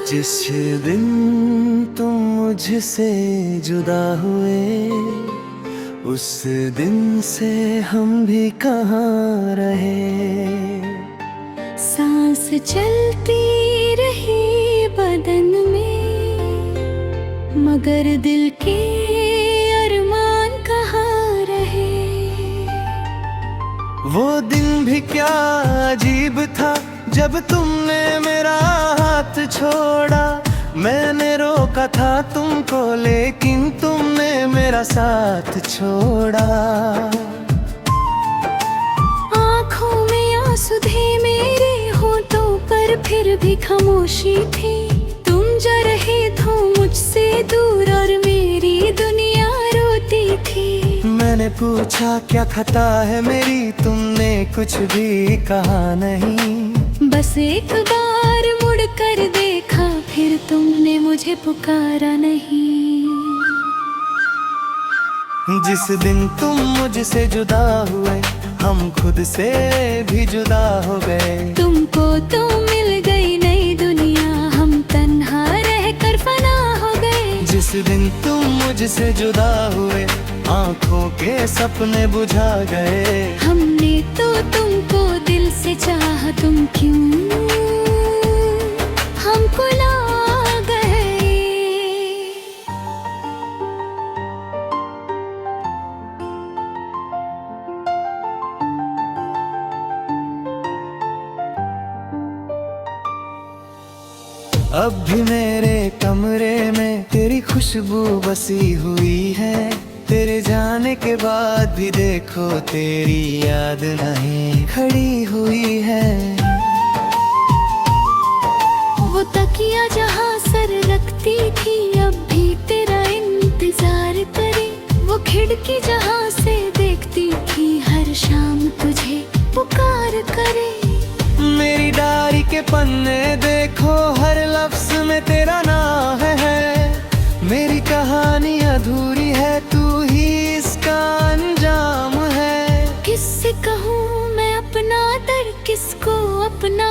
जिस दिन तुम मुझसे जुदा हुए, उस दिन से हम भी कहाँ रहे। सांस चलती रही बदन में, मगर दिल के अरमान कहाँ रहे। वो दिन भी क्या अजीब था जब तुमने मेरा हाथ छोड़ा। मैंने रोका था तुमको लेकिन तुमने मेरा साथ छोड़ा। आँखों में आंसू थे मेरे होठों पर फिर भी खामोशी थी। तुम जा रहे थे मुझसे दूर और मेरी दुनिया रोती थी। मैंने पूछा क्या खता है मेरी, तुमने कुछ भी कहा नहीं। बस एक बार मुड़ कर देखा, फिर तुमने मुझे पुकारा नहीं। जिस दिन तुम मुझसे जुदा हुए, हम खुद से भी जुदा हो गए। तुमको तो मिल गई नई दुनिया, हम तन्हा रह कर फना हो गए। जिस दिन तुम मुझसे जुदा हुए, आँखों के सपने बुझा गए। हमने तो तुमको दिल से चाहा, तुम क्यों हमको ला गए। अब भी मेरे कमरे में तेरी खुशबू बसी हुई है। तेरे जाने के बाद भी देखो तेरी याद नहीं खड़ी हुई है। वो तकिया जहाँ सर रखती थी, अब भी तेरा इंतजार करे। वो खिड़की जहाँ से देखती थी, हर शाम तुझे पुकार करे। मेरी डायरी के पन्ने देखो, हर लफ्ज में तेरा नाम है। मेरी कहानी अधूरी है, तू ही इसका अंजाम है। किससे कहूँ मैं अपना दर्द, किसको अपना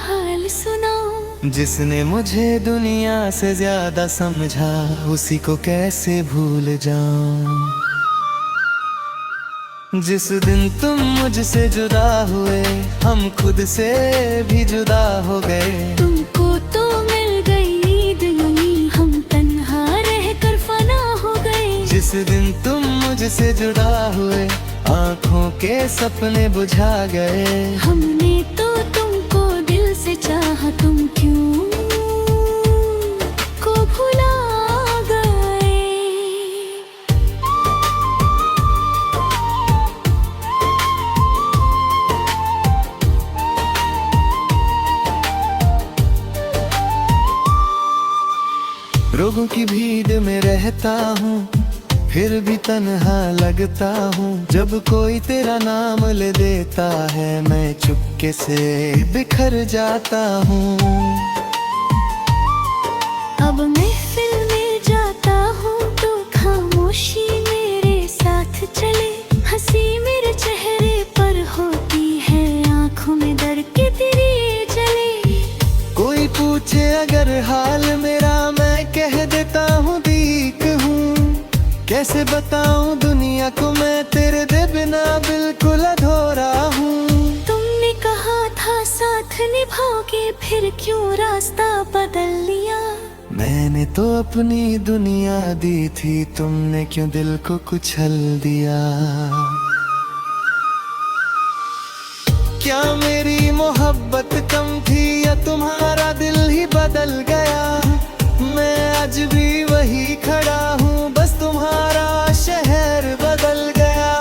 हाल सुनाऊं। जिसने मुझे दुनिया से ज्यादा समझा, उसी को कैसे भूल जाऊं। जिस दिन तुम मुझसे जुदा हुए, हम खुद से भी जुदा हो गए। तुमको तो मिल गई दुनिया, हम तन्हा रह कर फना हो गए। जिस दिन तुम मुझसे जुदा हुए, आँखों के सपने बुझा गए। हमने तो तुमको दिल से चाहा, तुम क्यों को भुला गए। लोगों की भीड़ में रहता हूँ, फिर भी तन्हा लगता हूँ। जब कोई तेरा नाम ले देता है, मैं चुपके से बिखर जाता हूँ। अब महफिल में जाता हूँ तो खामोशी मेरे साथ चले। हंसी मेरे चेहरे पर होती है, आँखों में दर्द के तिरे जले। कोई पूछे अगर हाल मेरा, मैं कह देता हूँ ठीक हूँ। कैसे बताऊँ दुनिया को मैं तेरे दे बिना बिल्कुल अधूरा हूँ। तुमने कहा था साथ निभाओगे, फिर क्यों रास्ता बदल लिया। मैंने तो अपनी दुनिया दी थी, तुमने क्यों दिल को कुचल दिया। क्या मेरी मोहब्बत कम थी या तुम्हारा दिल ही बदल गया। मैं आज भी वही खड़ा हूँ, बस तुम्हारा शहर बदल गया।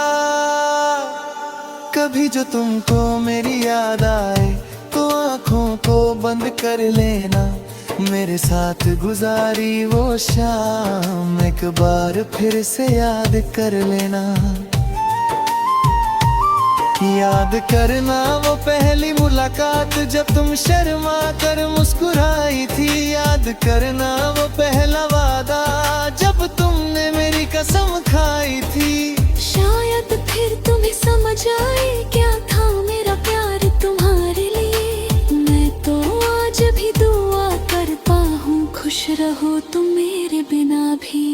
कभी जो तुमको मेरी याद आए, तो आँखों को बंद कर लेना। मेरे साथ गुजारी वो शाम एक बार फिर से याद कर लेना। याद करना वो पहली मुलाकात, जब तुम शर्मा कर मुस्कुराई थी। याद करना वो पहला वादा, जब तुमने मेरी कसम खाई थी। शायद फिर तुम्हें समझ आए क्या था मेरा प्यार तुम्हारे लिए। मैं तो आज भी दुआ करता हूँ भी।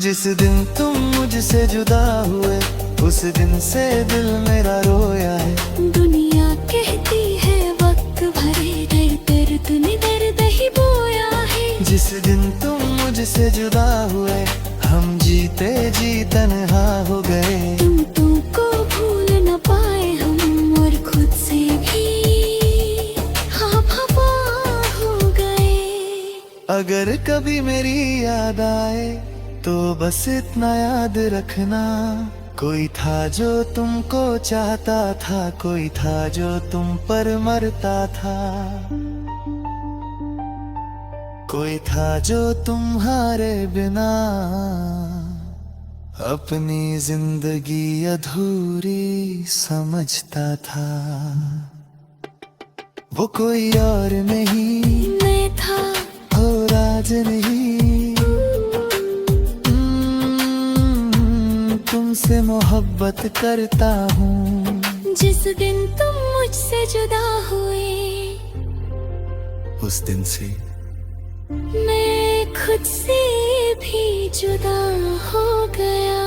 जिस दिन तुम मुझसे जुदा हुए उस दिन से दिल मेरा रोया है। दुनिया कहती है वक्त भरे दर्द दर्द ने दर्द ही बोया है। जिस दिन तुम मुझसे जुदा हुए हम जीते जी तन्हा हो गए। तुमको भूल न पाए हम और खुद से भी खफा हो गए। अगर कभी मेरी याद आए तो बस इतना याद रखना, कोई था जो तुमको चाहता था, कोई था जो तुम पर मरता था, कोई था जो तुम्हारे बिना अपनी जिंदगी अधूरी समझता था। वो कोई और नहीं मैं था और आज नहीं, तुमसे मोहब्बत करता हूँ। जिस दिन तुम मुझसे जुदा हुए उस दिन से मैं खुद से भी जुदा हो गया।